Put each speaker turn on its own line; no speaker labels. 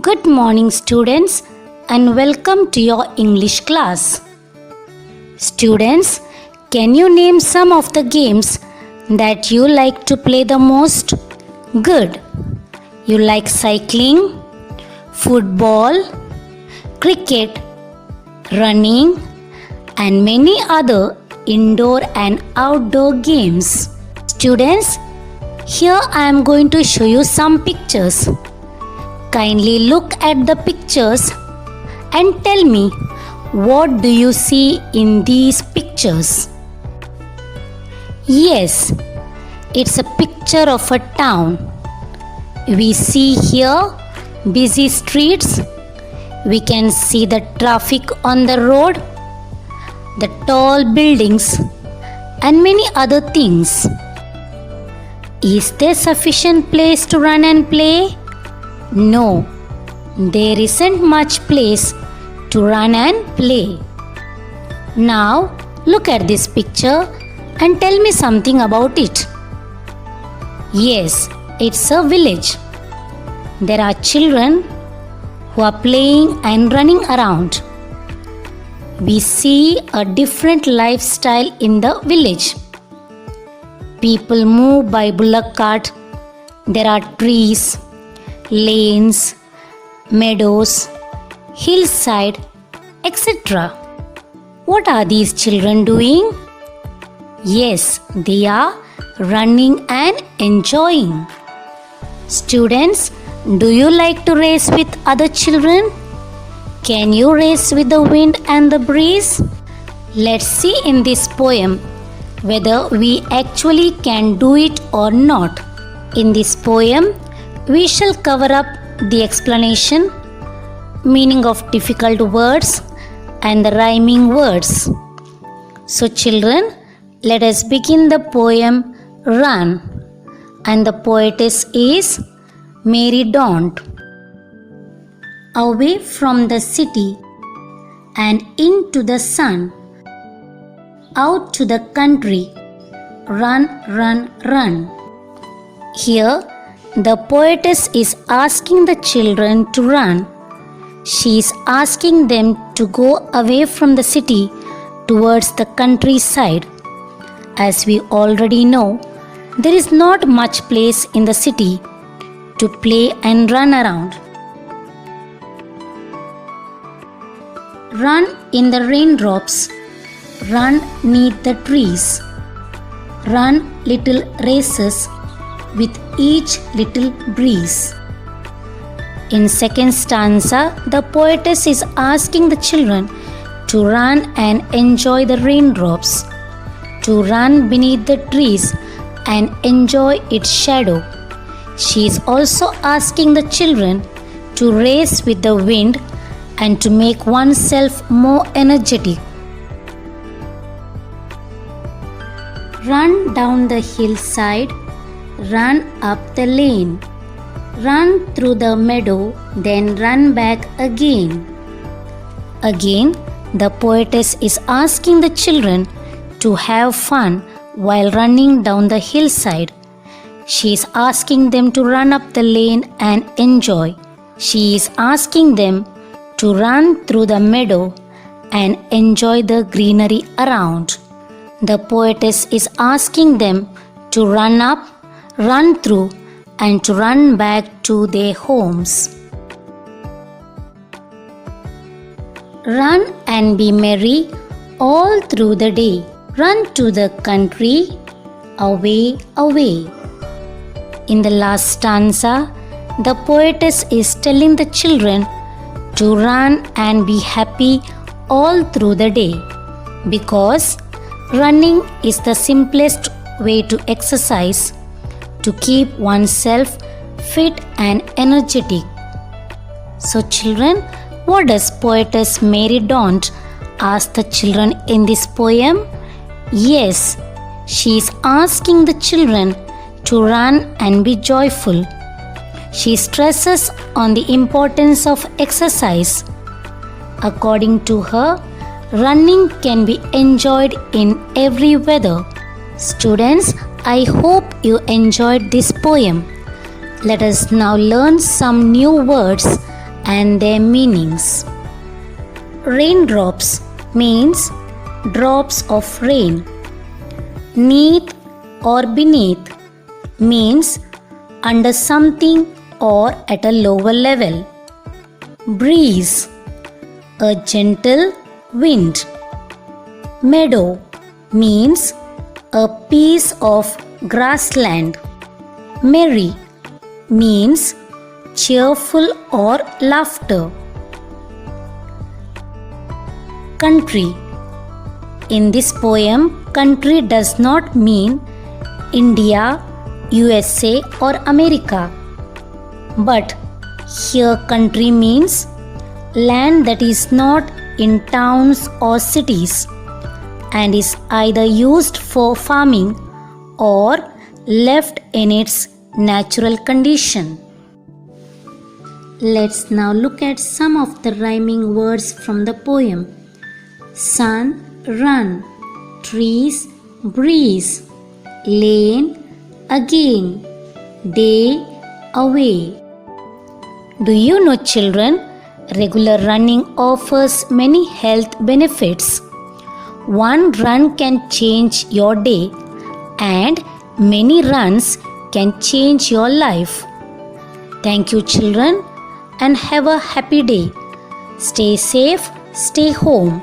Good morning, students, and welcome to your English class. Students, can you name some of the games that you like to play the most? Good. You like cycling, football, cricket, running, and many other indoor and outdoor games. Students, here I am going to show you some pictures. Kindly look at the pictures and tell me, what do you see in these pictures? Yes, it's a picture of a town. We see here busy streets. We can see the traffic on the road, the tall buildings, and many other things. Is there sufficient place to run and play? No, there isn't much place to run and play. Now, look at this picture and tell me something about it. Yes, it's a village. There are children who are playing and running around. We see a different lifestyle in the village. People move by bullock cart. There are trees, lanes, meadows, hillside, etc. What are these children doing? Yes, they are running and enjoying. Students, do you like to race with other children? Can you race with the wind and the breeze? Let's see in this poem whether we actually can do it or not. In this poem, we shall cover up the explanation, meaning of difficult words, and the rhyming words. So children, let us begin the poem Run. And the poetess is Mary Daunt. Away from the city and into the sun, out to the country, run, run, run. Here, the poetess is asking the children to run. She is asking them to go away from the city towards the countryside. As we already know, there is not much place in the city to play and run around. Run in the raindrops. Run neath the trees. Run little races with each little breeze. In second stanza, the poetess is asking the children to run and enjoy the raindrops, to run beneath the trees and enjoy its shadow. She is also asking the children to race with the wind and to make oneself more energetic. Run down the hillside, run up the lane, run through the meadow, then run back again. Again, the poetess is asking the children to have fun while running down the hillside. She is asking them to run up the lane and enjoy. She is asking them to run through the meadow and enjoy the greenery around. The poetess is asking them to run up, run through, and to run back to their homes. Run and be merry all through the day. Run to the country, away, away. In the last stanza, the poetess is telling the children to run and be happy all through the day, because running is the simplest way to exercise, to keep oneself fit and energetic. So children, what does poetess Mary Daunt ask the children in this poem? Yes, she is asking the children to run and be joyful. She stresses on the importance of exercise. According to her, running can be enjoyed in every weather. Students, I hope you enjoyed this poem. Let us now learn some new words and their meanings. Raindrops means drops of rain. Neath or beneath means under something or at a lower level. Breeze, a gentle wind. Meadow means a piece of grassland. Merry means cheerful or laughter. Country. In this poem, country does not mean India, USA or America. But here country means land that is not in towns or cities and is either used for farming or left in its natural condition. Let's now look at some of the rhyming words from the poem. Sun, run. Trees, breeze. Lane, again. Day, away. Do you know, children, regular running offers many health benefits. One run can change your day, and many runs can change your life. Thank you, children, and have a happy day. Stay safe, stay home.